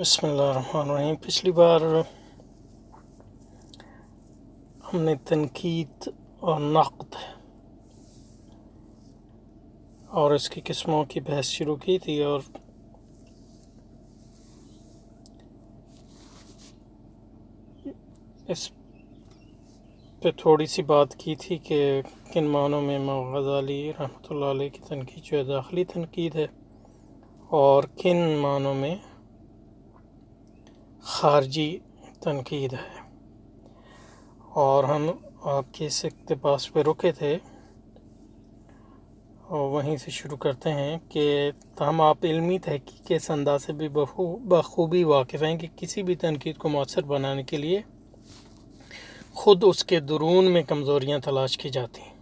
بسم اللہ الرحمن الرحیم۔ پچھلی بار ہم نے تنقید اور نقد اور اس کی قسموں کی بحث شروع کی تھی، اور اس پہ تھوڑی سی بات کی تھی کہ کن معنوں میں امام غزالی رحمۃ اللہ علیہ کی تنقید جو ہے داخلی تنقید ہے، اور کن معنوں میں خارجی تنقید ہے۔ اور ہم آپ کے اس اقتباس پہ رکے تھے، اور وہیں سے شروع کرتے ہیں کہ ہم آپ علمی تحقیق کے اس انداز سے بھی بخوبی واقف ہیں کہ کسی بھی تنقید کو مؤثر بنانے کے لیے خود اس کے درون میں کمزوریاں تلاش کی جاتی ہیں،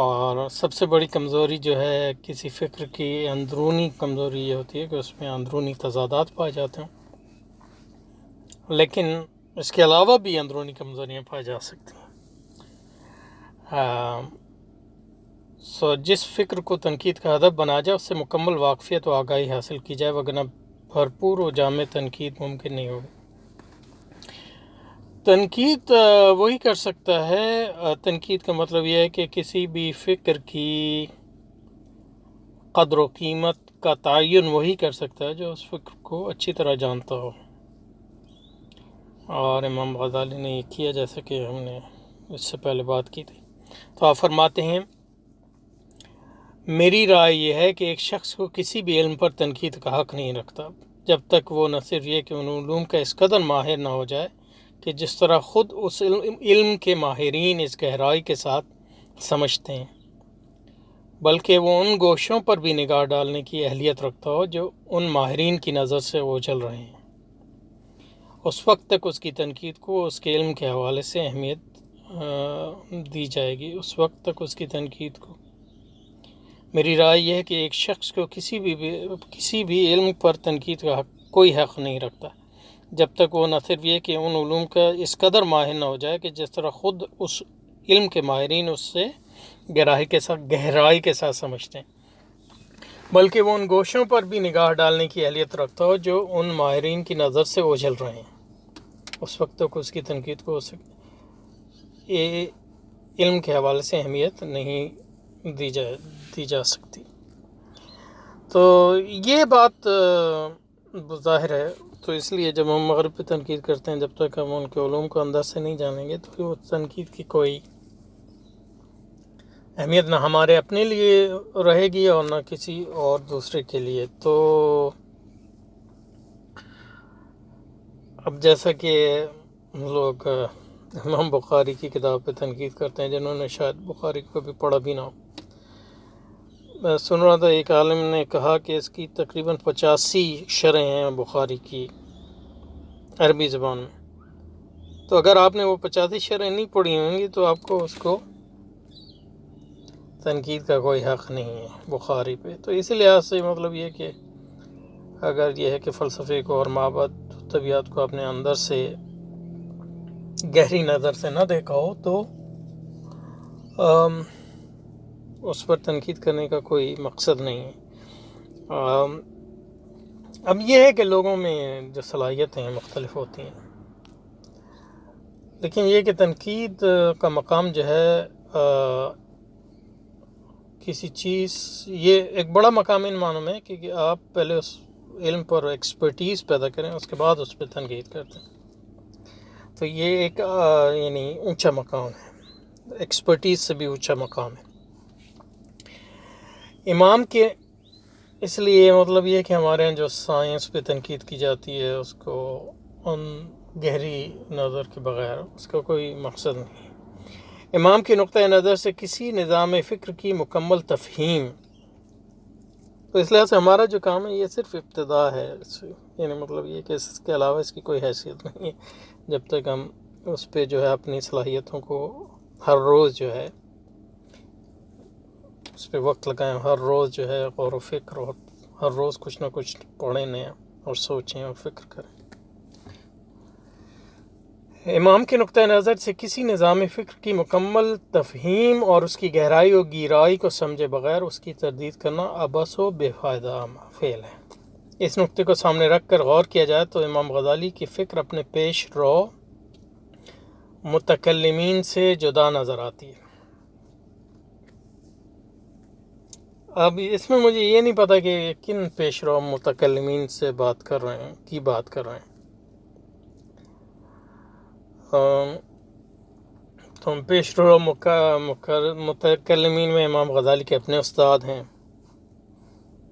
اور سب سے بڑی کمزوری جو ہے کسی فکر کی اندرونی کمزوری یہ ہوتی ہے کہ اس میں اندرونی تضادات پائے جاتے ہیں، لیکن اس کے علاوہ بھی اندرونی کمزوریاں پائی جا سکتی ہیں۔ جس فکر کو تنقید کا ہدف بنا جائے اس سے مکمل واقفیت و آگاہی حاصل کی جائے، وگرنہ بھرپور و جامع تنقید ممکن نہیں ہوگی۔ تنقید وہی کر سکتا ہے، تنقید کا مطلب یہ ہے کہ کسی بھی فکر کی قدر و قیمت کا تعین وہی کر سکتا ہے جو اس فکر کو اچھی طرح جانتا ہو، اور امام غزالی نے یہ کیا جیسا کہ ہم نے اس سے پہلے بات کی تھی۔ تو آپ فرماتے ہیں، میری رائے یہ ہے کہ ایک شخص کو کسی بھی علم پر تنقید کا حق نہیں رکھتا جب تک وہ نہ صرف یہ کہ ان علوم کا اس قدر ماہر نہ ہو جائے کہ جس طرح خود اس علم کے ماہرین اس گہرائی کے ساتھ سمجھتے ہیں، بلکہ وہ ان گوشوں پر بھی نگاہ ڈالنے کی اہلیت رکھتا ہو جو ان ماہرین کی نظر سے اوجھل رہے ہیں۔ اس وقت تک اس کی تنقید کو اس کے علم کے حوالے سے اہمیت دی جائے گی۔ اس وقت تک اس کی تنقید کو میری رائے یہ ہے کہ ایک شخص کو کسی بھی علم پر تنقید کا کوئی حق نہیں رکھتا جب تک وہ نہ صرف یہ کہ ان علوم کا اس قدر ماہر نہ ہو جائے کہ جس طرح خود اس علم کے ماہرین اس سے گہرائی کے ساتھ سمجھتے ہیں، بلکہ وہ ان گوشوں پر بھی نگاہ ڈالنے کی اہلیت رکھتا ہو جو ان ماہرین کی نظر سے اوجھل رہے ہیں۔ اس وقت تک اس کی تنقید کو علم کے حوالے سے اہمیت نہیں دی جا سکتی۔ تو یہ بات ظاہر ہے، تو اس لیے جب ہم مغرب پہ تنقید کرتے ہیں، جب تک ہم ان کے علوم کو اندر سے نہیں جانیں گے تو وہ تنقید کی کوئی اہمیت نہ ہمارے اپنے لیے رہے گی اور نہ کسی اور دوسرے کے لیے۔ تو اب جیسا کہ لوگ امام بخاری کی کتاب پہ تنقید کرتے ہیں جنہوں نے شاید بخاری کو بھی پڑھا بھی نہ ہو، میں سن رہا تھا ایک عالم نے کہا کہ اس کی تقریباً 85 شرح ہیں بخاری کی عربی زبان میں، تو اگر آپ نے وہ 85 شرح نہیں پڑھی ہوں گی تو آپ کو اس کو تنقید کا کوئی حق نہیں ہے بخاری پہ۔ تو اسی لحاظ سے مطلب یہ کہ اگر یہ ہے کہ فلسفے کو اور مابعد طبیعت کو اپنے اندر سے گہری نظر سے نہ دیکھا ہو تو اس پر تنقید کرنے کا کوئی مقصد نہیں ہے۔ اب یہ ہے کہ لوگوں میں جو صلاحیتیں مختلف ہوتی ہیں، لیکن یہ کہ تنقید کا مقام جو ہے کسی چیز، یہ ایک بڑا مقام ان معنوں میں کہ آپ پہلے اس علم پر ایکسپرٹیز پیدا کریں، اس کے بعد اس پہ تنقید کرتے ہیں، تو یہ ایک یعنی اونچا مقام ہے، ایکسپرٹیز سے بھی اونچا مقام ہے۔ امام کے اس لیے مطلب یہ کہ ہمارے یہاں جو سائنس پہ تنقید کی جاتی ہے اس کو ان گہری نظر کے بغیر اس کا کوئی مقصد نہیں ہے۔ امام کے نقطہ نظر سے کسی نظام فکر کی مکمل تفہیم، تو اس لحاظ سے ہمارا جو کام ہے یہ صرف ابتدا ہے، یعنی مطلب یہ کہ اس کے علاوہ اس کی کوئی حیثیت نہیں ہے جب تک ہم اس پہ جو ہے اپنی صلاحیتوں کو ہر روز جو ہے اس پہ وقت لگائیں، ہر روز جو ہے غور و فکر، اور ہر روز کچھ نہ کچھ پڑھیں نیا اور سوچیں اور فکر کریں۔ امام کے نقطہ نظر سے کسی نظام فکر کی مکمل تفہیم اور اس کی گہرائی و گہرائی کو سمجھے بغیر اس کی تردید کرنا عبث و بے فائدہ فعل ہے۔ اس نقطے کو سامنے رکھ کر غور کیا جائے تو امام غزالی کی فکر اپنے پیش رو متکلمین سے جدا نظر آتی ہے۔ اب اس میں مجھے یہ نہیں پتا کہ کن پیش رو متکلمین سے بات کر رہے ہیں تو پیش رو متکلمین میں امام غزالی کے اپنے استاد ہیں،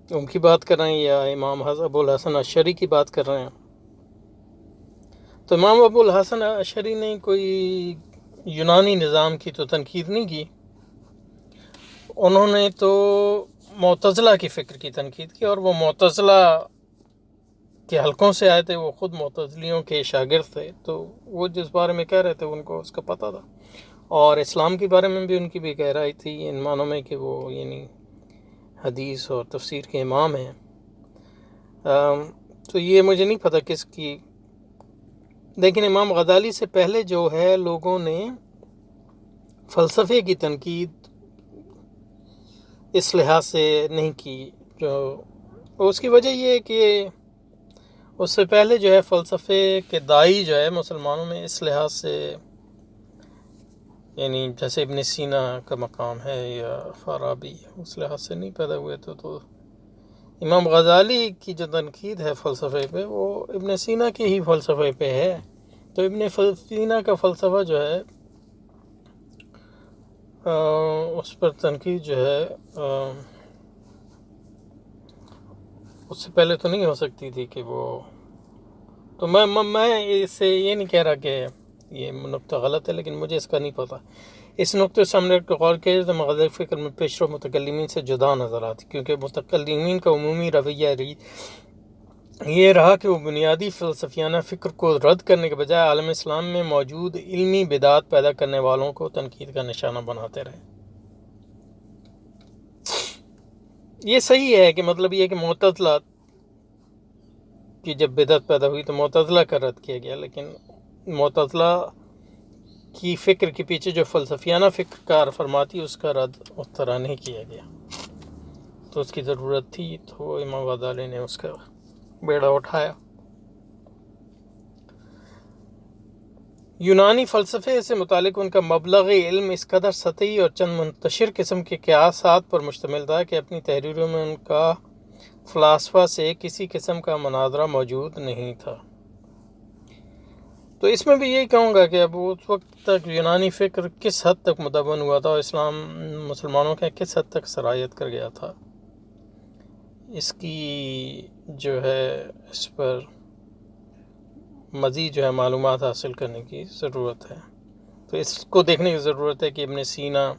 ان کی بات کر رہے ہیں، یا امام ابو الحسن اشعری کی بات کر رہے ہیں؟ تو امام ابو الحسن اشعری نے کوئی یونانی نظام کی تو تنقید نہیں کی، انہوں نے تو معتزلہ کی فکر کی تنقید کی، اور وہ معتزلہ کے حلقوں سے آئے تھے، وہ خود معتزلیوں کے شاگرد تھے، تو وہ جس بارے میں کہہ رہے تھے ان کو اس کا پتہ تھا، اور اسلام کے بارے میں بھی ان کی بھی گہرائی تھی ان معنوں میں کہ وہ یعنی حدیث اور تفسیر کے امام ہیں۔ تو یہ مجھے نہیں پتہ کس کی، لیکن امام غزالی سے پہلے جو ہے لوگوں نے فلسفے کی تنقید اس لحاظ سے نہیں کی، جو اس کی وجہ یہ ہے کہ اس سے پہلے جو ہے فلسفے کے داعی جو ہے مسلمانوں میں اس لحاظ سے، یعنی جیسے ابن سینا کا مقام ہے یا فارابی، اس لحاظ سے نہیں پیدا ہوئے تو امام غزالی کی جو تنقید ہے فلسفے پہ وہ ابن سینا کے ہی فلسفے پہ ہے، تو ابن سینا کا فلسفہ جو ہے اس پر تنقید جو ہے اس سے پہلے تو نہیں ہو سکتی تھی کہ وہ، تو میں اس سے یہ نہیں کہہ رہا کہ یہ نقطہ غلط ہے، لیکن مجھے اس کا نہیں پتہ۔ اس نقطے سامنے رکھ کے غور کیا تو غزالی فکر میں پیشرو متکلمین سے جدا نظر آتی، کیونکہ متکلمین کا عمومی رویہ یہ رہا کہ وہ بنیادی فلسفیانہ فکر کو رد کرنے کے بجائے عالم اسلام میں موجود علمی بدعات پیدا کرنے والوں کو تنقید کا نشانہ بناتے رہے۔ یہ صحیح ہے کہ مطلب یہ کہ معتزلہ کی جب بدعت پیدا ہوئی تو معتزلہ کا رد کیا گیا، لیکن معتزلہ کی فکر کے پیچھے جو فلسفیانہ فکر کار فرماتی اس کا رد اس طرح نہیں کیا گیا، تو اس کی ضرورت تھی، تو امام غزالی نے اس کا بیڑا اٹھایا۔ یونانی فلسفے سے متعلق ان کا مبلغ علم اس قدر سطحی اور چند منتشر قسم کے قیاسات پر مشتمل تھا کہ اپنی تحریروں میں ان کا فلاسفہ سے کسی قسم کا مناظرہ موجود نہیں تھا۔ تو اس میں بھی یہی کہوں گا کہ اب اس وقت تک یونانی فکر کس حد تک مدون ہوا تھا اور اسلام مسلمانوں کے کس حد تک سرایت کر گیا تھا، اس کی جو ہے اس پر مزید جو ہے معلومات حاصل کرنے کی ضرورت ہے۔ تو اس کو دیکھنے کی ضرورت ہے کہ ابن سینا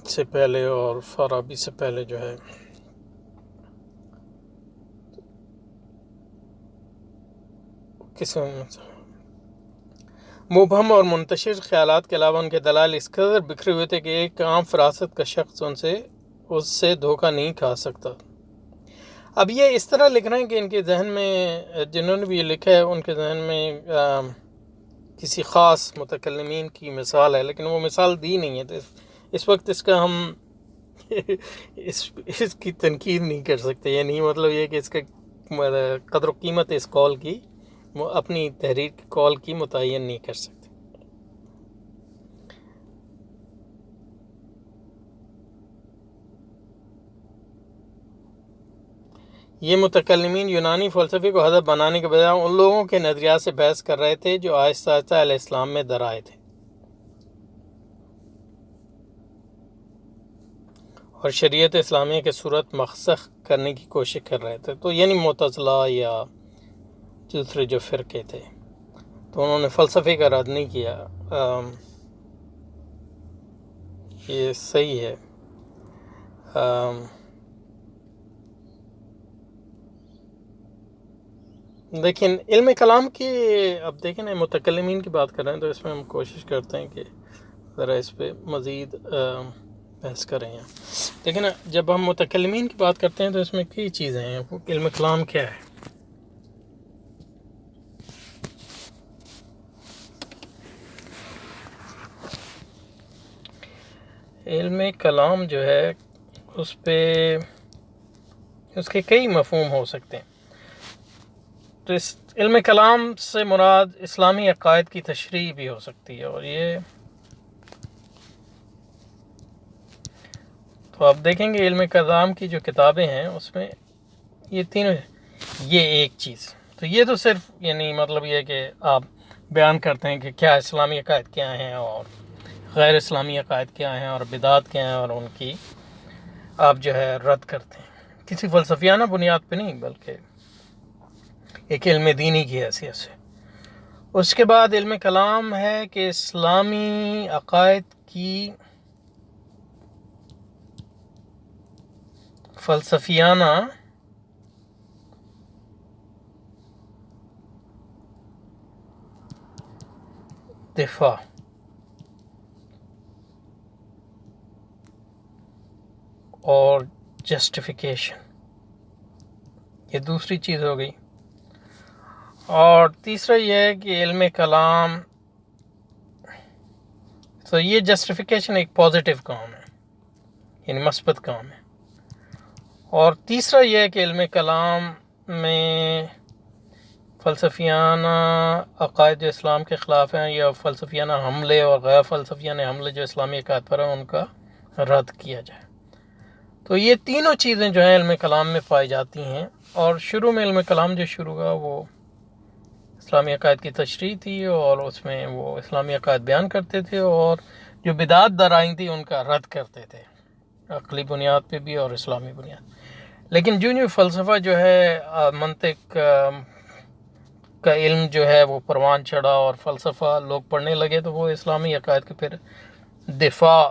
سے پہلے اور فارابی سے پہلے جو ہے مبہم اور منتشر خیالات کے علاوہ ان کے دلائل اس قدر بکھرے ہوئے تھے کہ ایک عام فراست کا شخص اس سے دھوکہ نہیں کھا سکتا۔ اب یہ اس طرح لکھ رہے ہیں کہ ان کے ذہن میں، جنہوں نے بھی یہ لکھا ہے ان کے ذہن میں کسی خاص متکلمین کی مثال ہے، لیکن وہ مثال دی نہیں ہے، تو اس وقت اس کا ہم اس کی تنقید نہیں کر سکتے، یعنی مطلب یہ کہ اس کا قدر و قیمت اس قول کی اپنی تحریر کی قول کی متعین نہیں کر سکتے۔ یہ متکلمین یونانی فلسفے کو ہدف بنانے کے بجائے ان لوگوں کے نظریات سے بحث کر رہے تھے جو آہستہ آہستہ اہل اسلام میں در آئے تھے، اور شریعت اسلامیہ کے صورت مخسخ کرنے کی کوشش کر رہے تھے، تو یعنی معتزلہ یا دوسرے جو فرقے تھے، تو انہوں نے فلسفے کا رد نہیں کیا۔ یہ صحیح ہے۔ لیکن علم کلام کی، اب دیکھیں نا متکلمین کی بات کر رہے ہیں تو اس میں ہم کوشش کرتے ہیں کہ ذرا اس پہ مزید بحث کریں۔ لیکن جب ہم متکلمین کی بات کرتے ہیں تو اس میں کئی چیزیں ہیں۔ علم کلام کیا ہے؟ علم کلام جو ہے اس پہ اس کے کئی مفہوم ہو سکتے ہیں. تو اس علم کلام سے مراد اسلامی عقائد کی تشریح بھی ہو سکتی ہے. اور یہ تو آپ دیکھیں گے علم کلام کی جو کتابیں ہیں اس میں یہ تینوں، یہ ایک چیز تو یہ تو صرف یعنی مطلب یہ ہے کہ آپ بیان کرتے ہیں کہ کیا اسلامی عقائد کیا ہیں اور غیر اسلامی عقائد کیا ہیں اور بدعات کیا ہیں، اور ان کی آپ جو ہے رد کرتے ہیں کسی فلسفیانہ بنیاد پہ نہیں بلکہ ایک علم دینی کی حیثیت سے. اس کے بعد علم کلام ہے کہ اسلامی عقائد کی فلسفیانہ دفاع اور جسٹیفیکیشن، یہ دوسری چیز ہو گئی. اور تیسرا یہ ہے کہ علم کلام تو یہ جسٹیفیکیشن ایک پازیٹیو کام ہے، یعنی مثبت کام ہے. اور تیسرا یہ ہے کہ علم کلام میں فلسفیانہ عقائد جو اسلام کے خلاف ہیں یا فلسفیانہ حملے اور غیر فلسفیانہ حملے جو اسلامی عقائد پر ہیں ان کا رد کیا جائے. تو یہ تینوں چیزیں جو ہیں علم کلام میں پائی جاتی ہیں. اور شروع میں علم کلام جو شروع ہوا وہ اسلامی عقائد کی تشریح تھی اور اس میں وہ اسلامی عقائد بیان کرتے تھے اور جو بدعات در آئی تھی ان کا رد کرتے تھے، عقلی بنیاد پہ بھی اور اسلامی بنیاد. لیکن جو فلسفہ جو ہے منطق کا علم جو ہے وہ پروان چڑھا اور فلسفہ لوگ پڑھنے لگے تو وہ اسلامی عقائد کے پھر دفاع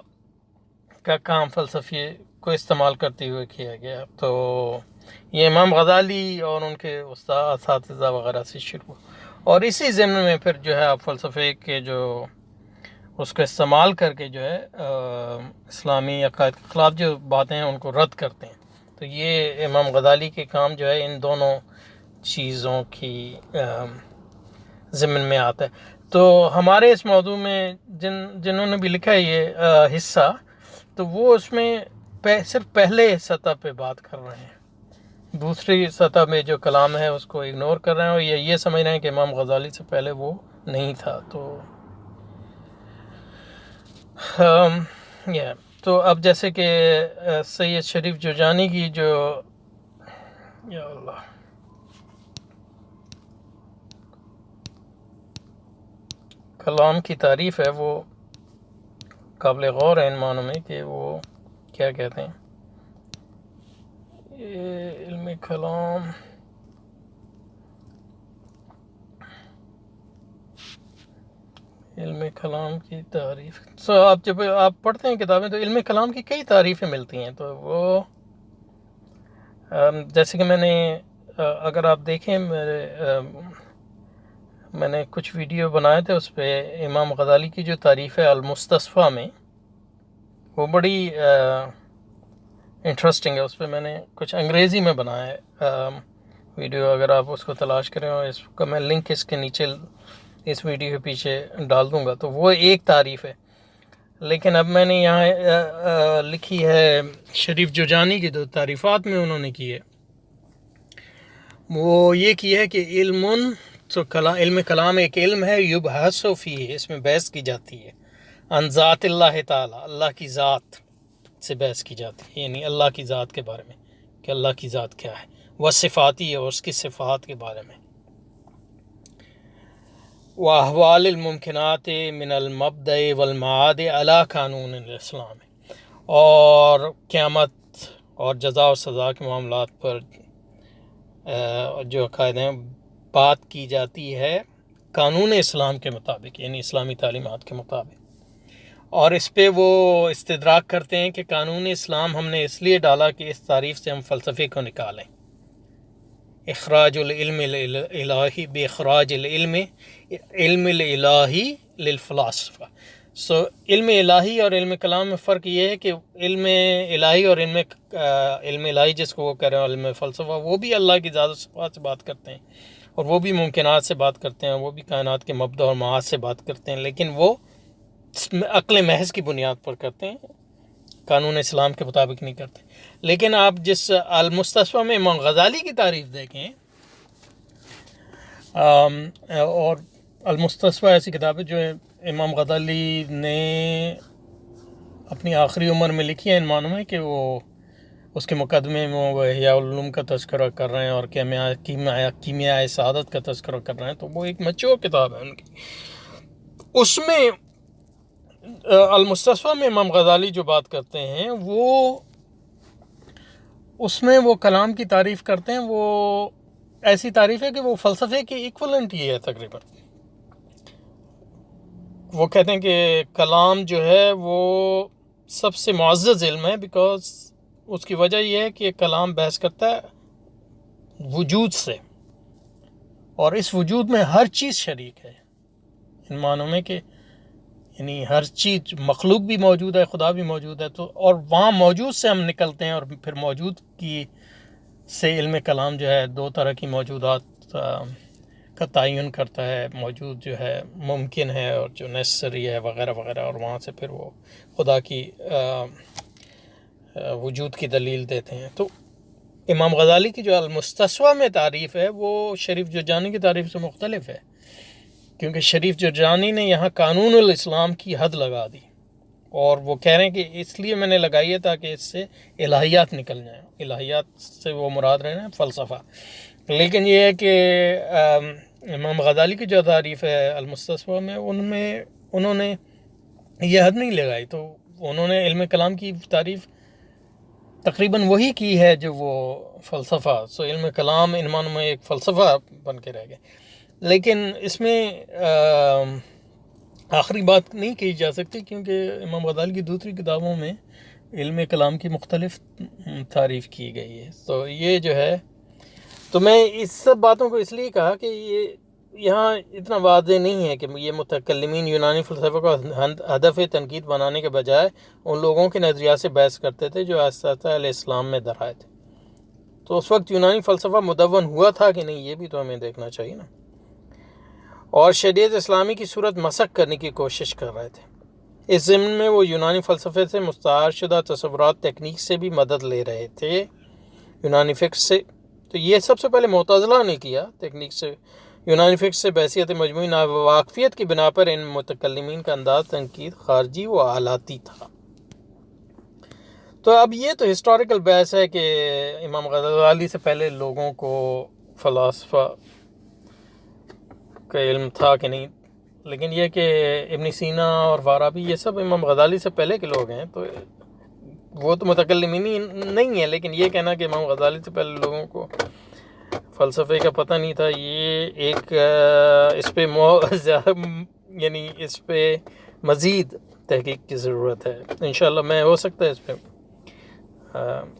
کا کام فلسفی کو استعمال کرتے ہوئے کیا گیا. تو یہ امام غزالی اور ان کے استاد اساتذہ وغیرہ سے شروع، اور اسی ضمن میں پھر جو ہے آپ فلسفے کے جو اس کا استعمال کر کے جو ہے اسلامی عقائد کے خلاف جو باتیں ہیں ان کو رد کرتے ہیں. تو یہ امام غزالی کے کام جو ہے ان دونوں چیزوں کی ضمن میں آتا ہے. تو ہمارے اس موضوع میں جنہوں نے بھی لکھا ہے یہ حصہ، تو وہ اس میں صرف پہلے سطح پہ بات کر رہے ہیں، دوسری سطح میں جو کلام ہے اس کو اگنور کر رہے ہیں اور یہ سمجھ رہے ہیں کہ امام غزالی سے پہلے وہ نہیں تھا. تو اب جیسے کہ سید شریف جرجانی کی جو یا اللہ کلام کی تعریف ہے وہ قابل غور ہے ان معنوں میں کہ وہ کیا کہتے ہیں. علم کلام کی تعریف. آپ جب آپ پڑھتے ہیں کتابیں تو علم کلام کی کئی تعریفیں ملتی ہیں. تو وہ جیسے کہ میں نے اگر آپ دیکھیں میں نے کچھ ویڈیو بنائے تھے اس پہ امام غزالی کی جو تعریف ہے المستصفیٰ میں، وہ بڑی انٹرسٹنگ ہے. اس پہ میں نے کچھ انگریزی میں بنایا ہے ویڈیو، اگر آپ اس کو تلاش کریں اور اس کا میں لنک اس کے نیچے اس ویڈیو کے پیچھے ڈال دوں گا. تو وہ ایک تعریف ہے. لیکن اب میں نے یہاں لکھی ہے شریف جرجانی کی جو تعریفات میں انہوں نے کی ہے وہ یہ کی ہے کہ علم کلام ایک علم ہے، یبحث فیہ، اس میں بحث کی جاتی ہے، عن ذات اللہ تعالی، اللہ کی ذات سے بحث کی جاتی ہے، یعنی اللہ کی ذات کے بارے میں کہ اللہ کی ذات کیا ہے، وصفاتی اور اس کی صفات کے بارے میں، واحوال الممکنات من المبدأ والمعاد علی قانون الاسلام، اور قیامت اور جزا و سزا کے معاملات پر جو عقائد ہیں بات کی جاتی ہے قانون اسلام کے مطابق، یعنی اسلامی تعلیمات کے مطابق. اور اس پہ وہ استدراک کرتے ہیں کہ قانون اسلام ہم نے اس لیے ڈالا کہ اس تعریف سے ہم فلسفے کو نکالیں، اخراج العلم الالہی باخراج علم الالہی للفلاسفہ. علم الہی اور علم کلام میں فرق یہ ہے کہ علم الہی اور علم الہی جس کو وہ کہہ رہے ہیں علم فلسفہ، وہ بھی اللہ کی ذات و صفات سے بات کرتے ہیں اور وہ بھی ممکنات سے بات کرتے ہیں، وہ بھی کائنات کے مبدا اور معاد سے بات کرتے ہیں، لیکن وہ عقل محض کی بنیاد پر کرتے ہیں، قانون اسلام کے مطابق نہیں کرتے. لیکن آپ جس المستصفیٰ میں امام غزالی کی تعریف دیکھیں، اور المستصفیٰ ایسی کتاب ہے جو امام غزالی نے اپنی آخری عمر میں لکھی ہے، ان معنوں میں کہ وہ اس کے مقدمے میں وہ احیاء العلوم کا تذکرہ کر رہے ہیں اور کیمیائے سعادت کا تذکرہ کر رہے ہیں، تو وہ ایک میچور کتاب ہے ان کی. اس میں المستصفیٰ میں امام غزالی جو بات کرتے ہیں وہ اس میں وہ کلام کی تعریف کرتے ہیں، وہ ایسی تعریف ہے کہ وہ فلسفے کی ایکولنٹ ہی ہے تقریباً. وہ کہتے ہیں کہ کلام جو ہے وہ سب سے معزز علم ہے، بیکاز اس کی وجہ یہ ہے کہ کلام بحث کرتا ہے وجود سے، اور اس وجود میں ہر چیز شریک ہے، ان معنوں میں کہ یعنی ہر چیز، مخلوق بھی موجود ہے، خدا بھی موجود ہے، تو اور وہاں موجود سے ہم نکلتے ہیں، اور پھر موجود کی سے علم کلام جو ہے دو طرح کی موجودات کا تعین کرتا ہے، موجود جو ہے ممکن ہے اور جو نیسسری ہے وغیرہ وغیرہ، اور وہاں سے پھر وہ خدا کی وجود کی دلیل دیتے ہیں. تو امام غزالی کی جو المستصفیٰ میں تعریف ہے وہ شریف جرجانی کی تعریف سے مختلف ہے، کیونکہ شریف جرجانی نے یہاں قانون الاسلام کی حد لگا دی، اور وہ کہہ رہے ہیں کہ اس لیے میں نے لگائی ہے تاکہ اس سے الہیات نکل جائیں. الہیات سے وہ مراد رہے ہیں فلسفہ. لیکن یہ ہے کہ امام غزالی کی جو تعریف ہے المستصفیٰ میں انہوں نے یہ حد نہیں لگائی، تو انہوں نے علم کلام کی تعریف تقریباً وہی کی ہے جو وہ فلسفہ. سو علم کلام ان معنوں میں ایک فلسفہ بن کے رہ گئے. لیکن اس میں آخری بات نہیں کہی جا سکتی، کیونکہ امام غزالی کی دوسری کتابوں میں علم کلام کی مختلف تعریف کی گئی ہے. تو یہ جو ہے، تو میں اس سب باتوں کو اس لیے کہا کہ یہ یہاں اتنا واضح نہیں ہے کہ یہ متکلمین یونانی فلسفہ کو ہدف تنقید بنانے کے بجائے ان لوگوں کے نظریات سے بحث کرتے تھے جو آہستہ علیہ السلام میں درائے تھے. تو اس وقت یونانی فلسفہ مدون ہوا تھا کہ نہیں، یہ بھی تو ہمیں دیکھنا چاہیے نا. اور شریعت اسلامی کی صورت مسخ کرنے کی کوشش کر رہے تھے. اس ضمن میں وہ یونانی فلسفے سے مستعار شدہ تصورات تکنیک سے بھی مدد لے رہے تھے، یونانی فکر سے. تو یہ سب سے پہلے معتزلہ نے کیا تکنیک سے. یونانی فکر سے بحثیت مجموعی ناواقفیت کی بنا پر ان متکلمین کا انداز تنقید خارجی و آلاتی تھا. تو اب یہ تو ہسٹوریکل بحث ہے کہ امام غزالی سے پہلے لوگوں کو فلاسفہ کا علم تھا کہ نہیں. لیکن یہ کہ ابن سینا اور فارابی یہ سب امام غزالی سے پہلے کے لوگ ہیں، تو وہ تو متکلمین نہیں ہیں. لیکن یہ کہنا کہ امام غزالی سے پہلے لوگوں کو فلسفے کا پتہ نہیں تھا، یہ ایک اس پہ یعنی اس پہ مزید تحقیق کی ضرورت ہے. انشاءاللہ میں ہو سکتا ہے اس پہ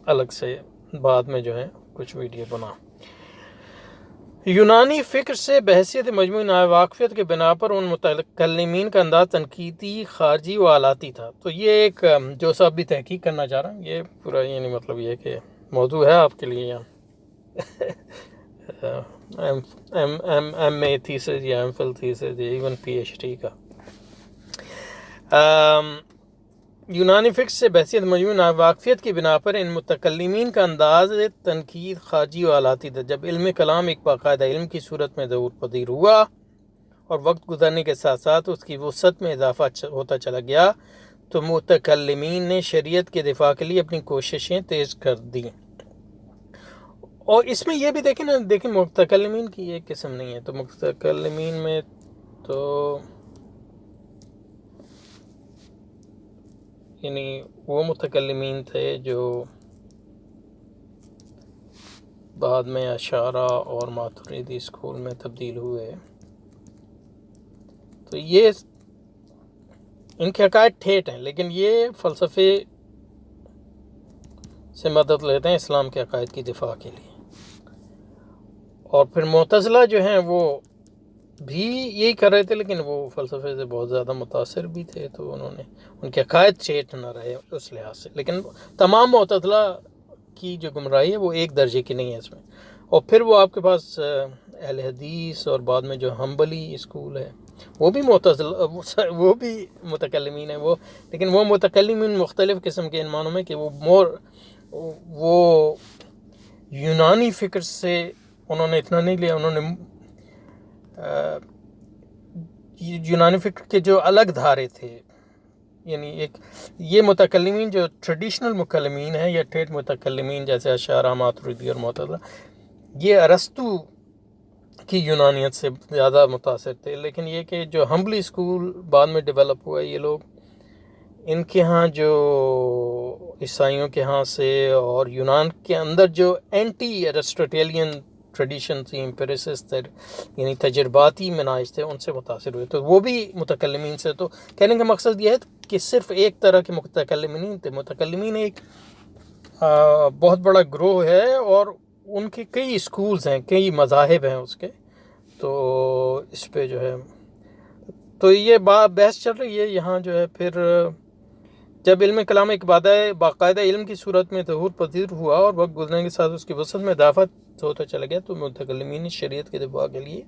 الگ سے بعد میں جو ہے کچھ ویڈیو بنا. یونانی فکر سے بحثیت مجموعی ناواقفیت کے بنا پر ان متکلمین کا انداز تنقیدی خارجی و آلاتی تھا. تو یہ ایک جو صاحب بھی تحقیق کرنا چاہ رہا ہوں، یہ پورا یعنی مطلب یہ کہ موضوع ہے آپ کے لیے یہاں ایم اے تھیسس یا ایم فل تھیسس یا ایون پی ایچ ڈی کا. یونانی فکر سے بحثیت مجموعی ناواقفیت کی بنا پر ان متکلمین کا انداز تنقید خارجی و آلاتی تھا. جب علم کلام ایک باقاعدہ علم کی صورت میں ظہور پذیر ہوا اور وقت گزرنے کے ساتھ ساتھ اس کی وسعت میں اضافہ ہوتا چلا گیا، تو متکلمین نے شریعت کے دفاع کے لیے اپنی کوششیں تیز کر دیں. اور اس میں یہ بھی دیکھیں متکلمین کی ایک قسم نہیں ہے. تو متکلمین میں تو یعنی وہ متکلمین تھے جو بعد میں اشاعرہ اور ماتریدی اسکول میں تبدیل ہوئے. تو یہ ان کے عقائد ٹھیٹ ہیں، لیکن یہ فلسفے سے مدد لیتے ہیں اسلام کے عقائد کی دفاع کے لیے. اور پھر معتزلہ جو ہیں وہ بھی یہی کر رہے تھے، لیکن وہ فلسفے سے بہت زیادہ متاثر بھی تھے، تو انہوں نے ان کے عقائد ٹھیٹ نہ رہے اس لحاظ سے. لیکن تمام معتزلہ کی جو گمراہی ہے وہ ایک درجے کی نہیں ہے اس میں. اور پھر وہ آپ کے پاس اہل حدیث اور بعد میں جو حنبلی اسکول ہے، وہ بھی معتزلہ، وہ بھی متکلمین ہیں وہ، لیکن وہ متکلمین مختلف قسم کے ان معنوں میں کہ وہ یونانی فکر سے انہوں نے اتنا نہیں لیا، انہوں نے یونانی فکر کے جو الگ دھارے تھے، یعنی ایک یہ متکلمین جو ٹریڈیشنل مکلمین ہیں یا ٹھیٹ متکلمین جیسے اشاعرہ، ماتریدی اور معتزلہ، یہ ارسطو کی یونانیت سے زیادہ متاثر تھے. لیکن یہ کہ جو ہمبلی اسکول بعد میں ڈیولپ ہوا، یہ لوگ ان کے ہاں جو عیسائیوں کے ہاں سے اور یونان کے اندر جو اینٹی ارسٹوٹیلین ٹریڈیشن تھی، امپیریسس تھے، یعنی تجرباتی مناہج تھے، ان سے متاثر ہوئے. تو وہ بھی متکلمین سے. تو کہنے کا مقصد یہ ہے کہ صرف ایک طرح کے متکلمین تھے. متکلمین ایک بہت بڑا گروہ ہے اور ان کے کئی اسکولز ہیں، کئی مذاہب ہیں اس کے. تو اس پہ جو ہے تو یہ بحث چل رہی ہے یہاں جو ہے. پھر جب علم کلام ایک باقاعدہ علم کی صورت میں ظہور پذیر ہوا اور وقت گزرنے کے ساتھ اس کی وسعت میں اضافہ ہوتا چلا گیا، تو متکلمین شریعت کے دفاع کے لیے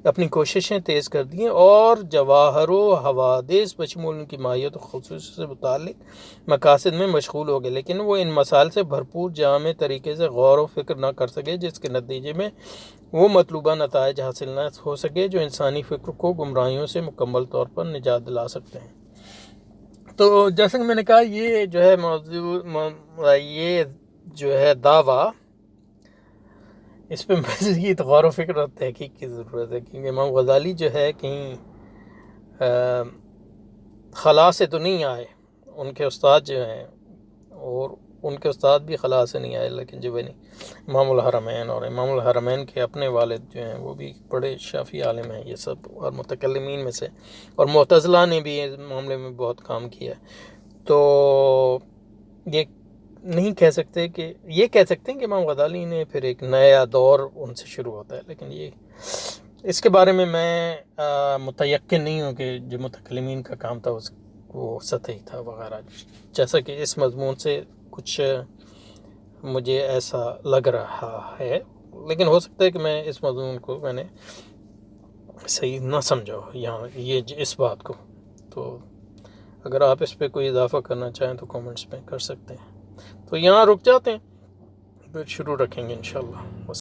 اپنی کوششیں تیز کر دیں اور جواہر و حوادث بشمول ان کی ماہیت و خصوصیت سے متعلق مقاصد میں مشغول ہو گئے، لیکن وہ ان مسائل سے بھرپور جامع طریقے سے غور و فکر نہ کر سکے، جس کے نتیجے میں وہ مطلوبہ نتائج حاصل نہ ہو سکے جو انسانی فکر کو گمراہیوں سے مکمل طور پر نجات دلا سکتے ہیں. تو جیسا کہ میں نے کہا، یہ جو ہے یہ جو ہے دعویٰ، اس پہ مزید غور و فکر اور تحقیق کی ضرورت ہے، کیونکہ امام غزالی جو ہے کہیں خلا سے تو نہیں آئے. ان کے استاد جو ہیں، اور ان کے استاد بھی خلا سے نہیں آئے، لیکن جو امام الحرمین، اور امام الحرمین کے اپنے والد جو ہیں وہ بھی بڑے شافعی عالم ہیں، یہ سب اور متکلمین میں سے. اور معتزلہ نے بھی اس معاملے میں بہت کام کیا. تو یہ نہیں کہہ سکتے کہ یہ کہہ سکتے ہیں کہ امام غزالی نے پھر ایک نیا دور ان سے شروع ہوتا ہے، لیکن یہ اس کے بارے میں متیقن نہیں ہوں کہ جو متکلمین کا کام تھا وہ سطحی تھا وغیرہ، جیسا کہ اس مضمون سے کچھ مجھے ایسا لگ رہا ہے. لیکن ہو سکتا ہے کہ میں اس مضمون کو میں نے صحیح نہ سمجھا ہو یہاں اس بات کو. تو اگر آپ اس پہ کوئی اضافہ کرنا چاہیں تو کومنٹس میں کر سکتے ہیں. تو یہاں رک جاتے ہیں، پھر شروع رکھیں گے انشاءاللہ.